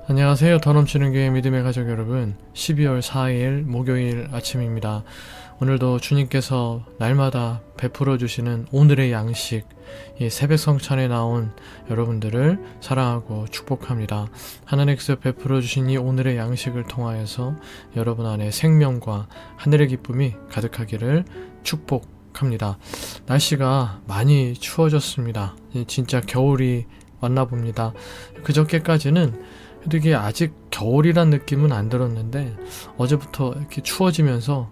안녕하세요. 더 넘치는 교회 믿음의 가족 여러분, 12월 4일 목요일 아침입니다. 오늘도 주님께서 날마다 베풀어 주시는 오늘의 양식, 이 새벽 성찬에 나온 여러분들을 사랑하고 축복합니다. 하나님께서 베풀어 주신 이 오늘의 양식을 통하여서 여러분 안에 생명과 하늘의 기쁨이 가득하기를 축복합니다. 날씨가 많이 추워졌습니다. 진짜 겨울이 왔나 봅니다. 그저께까지는 근데 이게 아직 겨울이란 느낌은 안 들었는데 어제부터 이렇게 추워지면서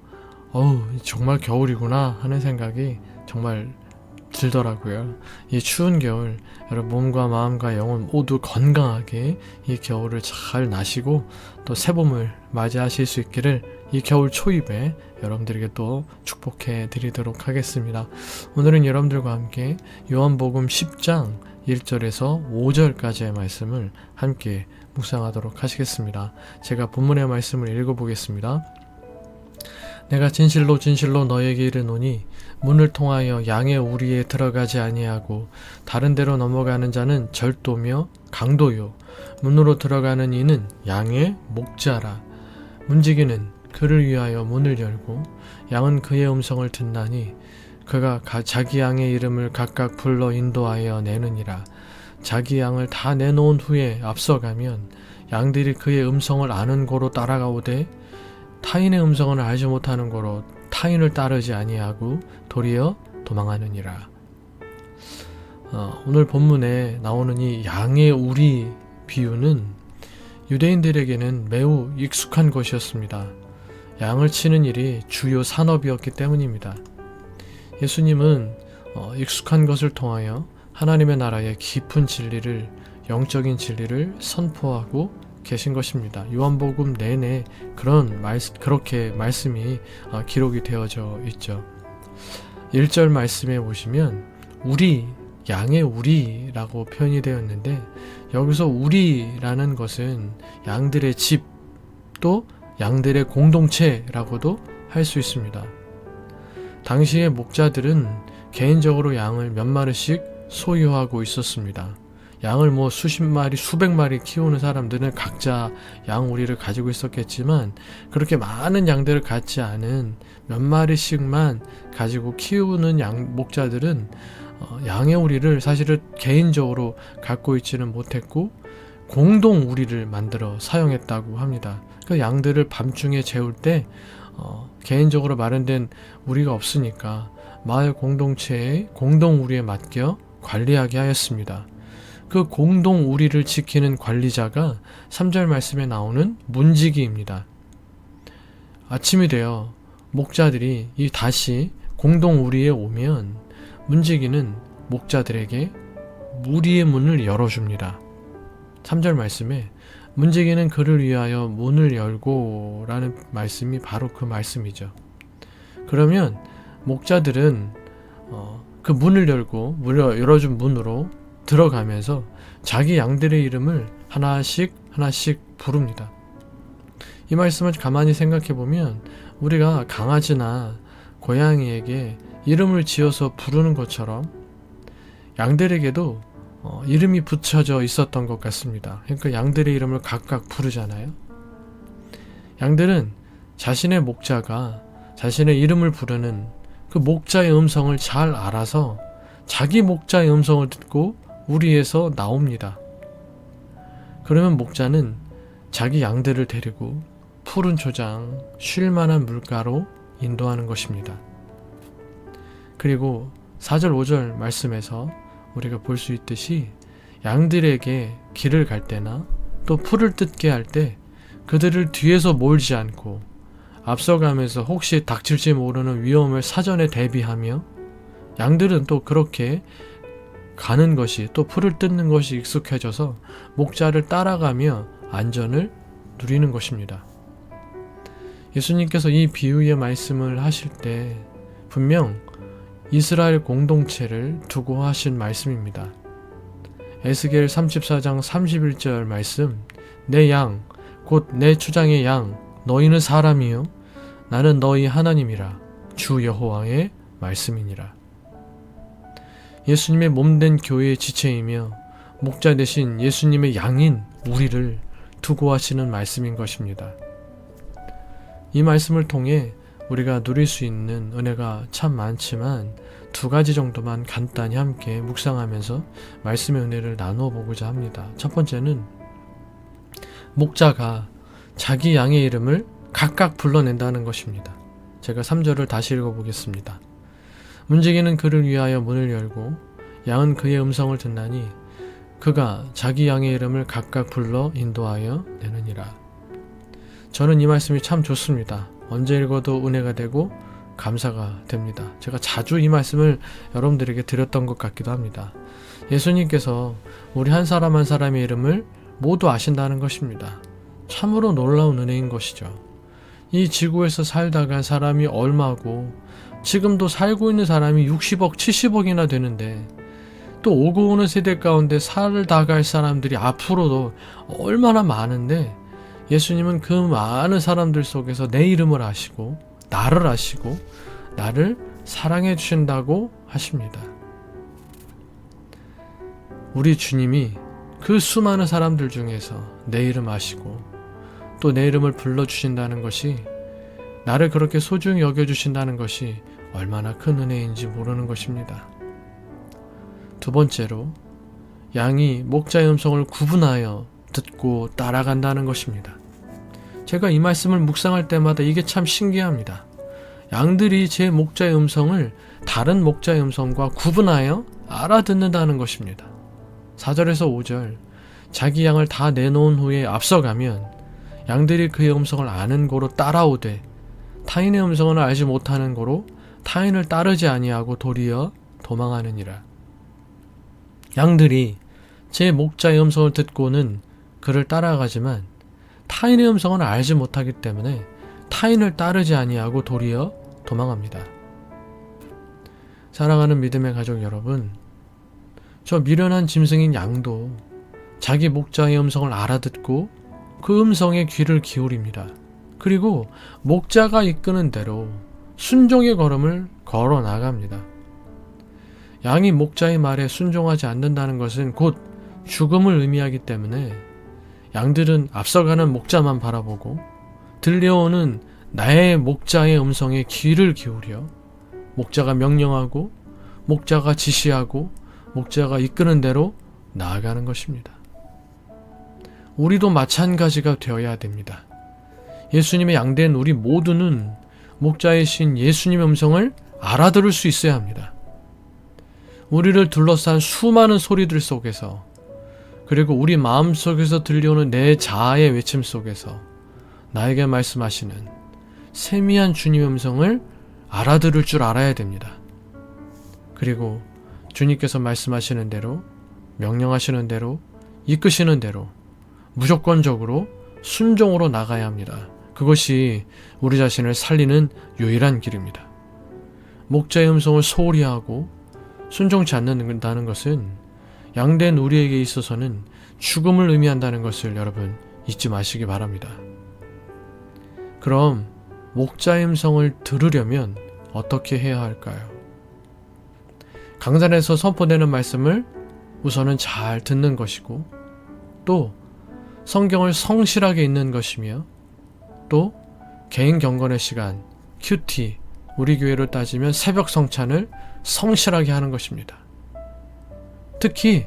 정말 겨울이구나 하는 생각이 정말 들더라고요. 이 추운 겨울 여러분 몸과 마음과 영혼 모두 건강하게 이 겨울을 잘 나시고 또 새봄을 맞이하실 수 있기를 이 겨울 초입에 여러분들에게 또 축복해 드리도록 하겠습니다. 오늘은 여러분들과 함께 요한복음 10장 1절에서 5절까지의 말씀을 함께 묵상하도록 하시겠습니다. 제가 본문의 말씀을 읽어보겠습니다. 내가 진실로 진실로 너에게 이르노니 문을 통하여 양의 우리에 들어가지 아니하고 다른 데로 넘어가는 자는 절도며 강도요 문으로 들어가는 이는 양의 목자라. 문지기는 그를 위하여 문을 열고 양은 그의 음성을 듣나니 그가 자기 양의 이름을 각각 불러 인도하여 내느니라. 자기 양을 다 내놓은 후에 앞서가면 양들이 그의 음성을 아는 고로 따라가오되 타인의 음성을 알지 못하는 고로 타인을 따르지 아니하고 도리어 도망하느니라. 오늘 본문에 나오는 이 양의 우리 비유는 유대인들에게는 매우 익숙한 것이었습니다. 양을 치는 일이 주요 산업이었기 때문입니다. 예수님은 익숙한 것을 통하여 하나님의 나라의 깊은 진리를, 영적인 진리를 선포하고 계신 것입니다. 요한복음 내내 그렇게 말씀이 기록이 되어져 있죠. 1절 말씀에 보시면 양의 우리라고 표현이 되었는데 여기서 우리라는 것은 양들의 집, 또 양들의 공동체라고도 할 수 있습니다. 당시의 목자들은 개인적으로 양을 몇 마리씩 소유하고 있었습니다. 양을 수십 마리, 수백 마리 키우는 사람들은 각자 양 우리를 가지고 있었겠지만 그렇게 많은 양들을 갖지 않은 몇 마리씩만 가지고 키우는 목자들은 양의 우리를 사실은 개인적으로 갖고 있지는 못했고 공동 우리를 만들어 사용했다고 합니다. 그 양들을 밤중에 재울 때 개인적으로 마련된 우리가 없으니까 마을 공동체의 공동 우리에 맡겨 관리하게 하였습니다. 그 공동 우리를 지키는 관리자가 3절 말씀에 나오는 문지기입니다. 아침이 되어 목자들이 다시 공동 우리에 오면 문지기는 목자들에게 우리의 문을 열어줍니다. 3절 말씀에 문지기는 그를 위하여 문을 열고 라는 말씀이 바로 그 말씀이죠. 그러면 목자들은 그 문을 열고 열어준 문으로 들어가면서 자기 양들의 이름을 하나씩 부릅니다. 이 말씀을 가만히 생각해 보면 우리가 강아지나 고양이에게 이름을 지어서 부르는 것처럼 양들에게도 이름이 붙여져 있었던 것 같습니다. 그러니까 양들의 이름을 각각 부르잖아요. 양들은 자신의 목자가 자신의 이름을 부르는 그 목자의 음성을 잘 알아서 자기 목자의 음성을 듣고 우리에서 나옵니다. 그러면 목자는 자기 양들을 데리고 푸른 초장, 쉴만한 물가로 인도하는 것입니다. 그리고 4절 5절 말씀에서 우리가 볼 수 있듯이 양들에게 길을 갈 때나 또 풀을 뜯게 할 때 그들을 뒤에서 몰지 않고 앞서가면서 혹시 닥칠지 모르는 위험을 사전에 대비하며 양들은 또 그렇게 가는 것이 또 풀을 뜯는 것이 익숙해져서 목자를 따라가며 안전을 누리는 것입니다. 예수님께서 이 비유의 말씀을 하실 때 분명 이스라엘 공동체를 두고 하신 말씀입니다. 에스겔 34장 31절 말씀, 내 양, 곧 내 추장의 양, 너희는 사람이요 나는 너희 하나님이라 주 여호와의 말씀이니라. 예수님의 몸된 교회의 지체이며 목자 대신 예수님의 양인 우리를 수고하시는 말씀인 것입니다. 이 말씀을 통해 우리가 누릴 수 있는 은혜가 참 많지만 두 가지 정도만 간단히 함께 묵상하면서 말씀의 은혜를 나누어 보고자 합니다. 첫 번째는 목자가 자기 양의 이름을 각각 불러낸다는 것입니다. 제가 3절을 다시 읽어보겠습니다. 문지기는 그를 위하여 문을 열고 양은 그의 음성을 듣나니 그가 자기 양의 이름을 각각 불러 인도하여 내느니라. 저는 이 말씀이 참 좋습니다. 언제 읽어도 은혜가 되고 감사가 됩니다. 제가 자주 이 말씀을 여러분들에게 드렸던 것 같기도 합니다. 예수님께서 우리 한 사람 한 사람의 이름을 모두 아신다는 것입니다. 참으로 놀라운 은혜인 것이죠. 이 지구에서 살다가 사람이 얼마고 지금도 살고 있는 사람이 60억, 70억이나 되는데 또 오고 오는 세대 가운데 살다갈 사람들이 앞으로도 얼마나 많은데 예수님은 그 많은 사람들 속에서 내 이름을 아시고 나를 아시고 나를 사랑해 주신다고 하십니다. 우리 주님이 그 수많은 사람들 중에서 내 이름 아시고 또 내 이름을 불러주신다는 것이, 나를 그렇게 소중히 여겨주신다는 것이 얼마나 큰 은혜인지 모르는 것입니다. 두 번째로 양이 목자의 음성을 구분하여 듣고 따라간다는 것입니다. 제가 이 말씀을 묵상할 때마다 이게 참 신기합니다. 양들이 제 목자의 음성을 다른 목자의 음성과 구분하여 알아듣는다는 것입니다. 4절에서 5절, 자기 양을 다 내놓은 후에 앞서가면 양들이 그의 음성을 아는 고로 따라오되 타인의 음성을 알지 못하는 고로 타인을 따르지 아니하고 도리어 도망하느니라. 양들이 제 목자의 음성을 듣고는 그를 따라가지만 타인의 음성을 알지 못하기 때문에 타인을 따르지 아니하고 도리어 도망합니다. 사랑하는 믿음의 가족 여러분, 저 미련한 짐승인 양도 자기 목자의 음성을 알아듣고 그 음성에 귀를 기울입니다. 그리고 목자가 이끄는 대로 순종의 걸음을 걸어 나갑니다. 양이 목자의 말에 순종하지 않는다는 것은 곧 죽음을 의미하기 때문에 양들은 앞서가는 목자만 바라보고 들려오는 나의 목자의 음성에 귀를 기울여 목자가 명령하고 목자가 지시하고 목자가 이끄는 대로 나아가는 것입니다. 우리도 마찬가지가 되어야 됩니다. 예수님의 양된 우리 모두는 목자이신 예수님의 음성을 알아들을 수 있어야 합니다. 우리를 둘러싼 수많은 소리들 속에서, 그리고 우리 마음속에서 들려오는 내 자아의 외침 속에서 나에게 말씀하시는 세미한 주님의 음성을 알아들을 줄 알아야 됩니다. 그리고 주님께서 말씀하시는 대로, 명령하시는 대로, 이끄시는 대로 무조건적으로 순종으로 나가야 합니다. 그것이 우리 자신을 살리는 유일한 길입니다. 목자의 음성을 소홀히 하고 순종치 않는다는 것은 양된 우리에게 있어서는 죽음을 의미한다는 것을 여러분 잊지 마시기 바랍니다. 그럼 목자의 음성을 들으려면 어떻게 해야 할까요? 강단에서 선포되는 말씀을 우선은 잘 듣는 것이고, 또 성경을 성실하게 읽는 것이며, 또 개인 경건의 시간, 큐티, 우리 교회로 따지면 새벽 성찬을 성실하게 하는 것입니다. 특히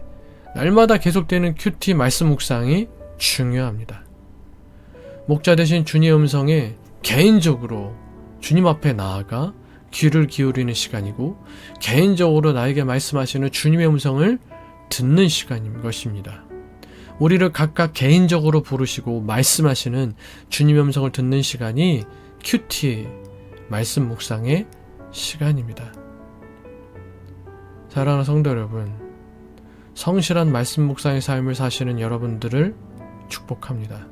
날마다 계속되는 큐티 말씀 묵상이 중요합니다. 목자 대신 주님의 음성에 개인적으로 주님 앞에 나아가 귀를 기울이는 시간이고, 개인적으로 나에게 말씀하시는 주님의 음성을 듣는 시간인 것입니다. 우리를 각각 개인적으로 부르시고 말씀하시는 주님의 음성을 듣는 시간이 큐티 말씀 묵상의 시간입니다. 사랑하는 성도 여러분, 성실한 말씀 묵상의 삶을 사시는 여러분들을 축복합니다.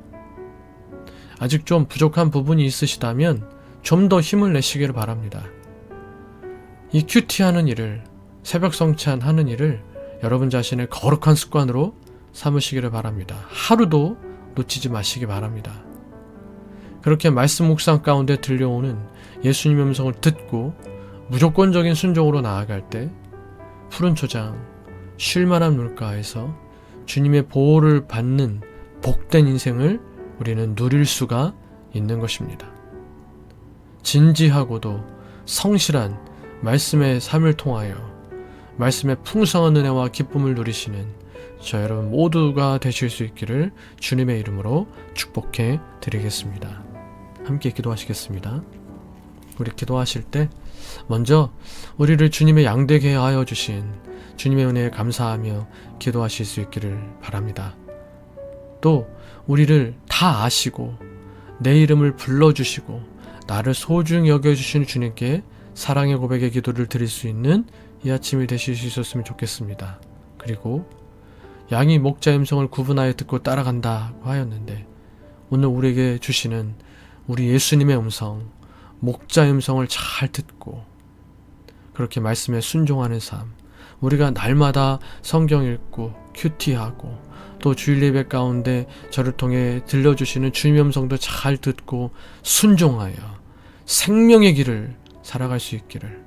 아직 좀 부족한 부분이 있으시다면 좀 더 힘을 내시기를 바랍니다. 이 큐티하는 일을, 새벽 성찬하는 일을 여러분 자신의 거룩한 습관으로 삼으시기를 바랍니다. 하루도 놓치지 마시기 바랍니다. 그렇게 말씀 묵상 가운데 들려오는 예수님의 음성을 듣고 무조건적인 순종으로 나아갈 때 푸른 초장, 쉴만한 물가에서 주님의 보호를 받는 복된 인생을 우리는 누릴 수가 있는 것입니다. 진지하고도 성실한 말씀의 삶을 통하여 말씀의 풍성한 은혜와 기쁨을 누리시는 저 여러분 모두가 되실 수 있기를 주님의 이름으로 축복해 드리겠습니다. 함께 기도하시겠습니다. 우리 기도하실 때 먼저 우리를 주님의 양되게 하여 주신 주님의 은혜에 감사하며 기도하실 수 있기를 바랍니다. 또 우리를 다 아시고 내 이름을 불러주시고 나를 소중히 여겨주시는 주님께 사랑의 고백의 기도를 드릴 수 있는 이 아침이 되실 수 있었으면 좋겠습니다. 그리고 양이 목자의 음성을 구분하여 듣고 따라간다고 하였는데 오늘 우리에게 주시는 우리 예수님의 음성, 목자의 음성을 잘 듣고 그렇게 말씀에 순종하는 삶, 우리가 날마다 성경 읽고 큐티하고 또 주일 예배 가운데 저를 통해 들려주시는 주님의 음성도 잘 듣고 순종하여 생명의 길을 살아갈 수 있기를,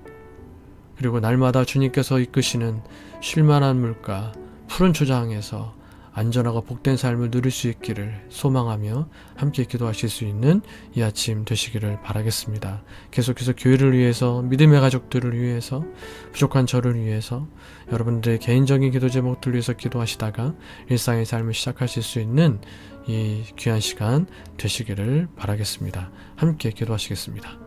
그리고 날마다 주님께서 이끄시는 쉴만한 물가 푸른 초장에서 안전하고 복된 삶을 누릴 수 있기를 소망하며 함께 기도하실 수 있는 이 아침 되시기를 바라겠습니다. 계속해서 교회를 위해서, 믿음의 가족들을 위해서, 부족한 저를 위해서, 여러분들의 개인적인 기도 제목들 위해서 기도하시다가 일상의 삶을 시작하실 수 있는 이 귀한 시간 되시기를 바라겠습니다. 함께 기도하시겠습니다.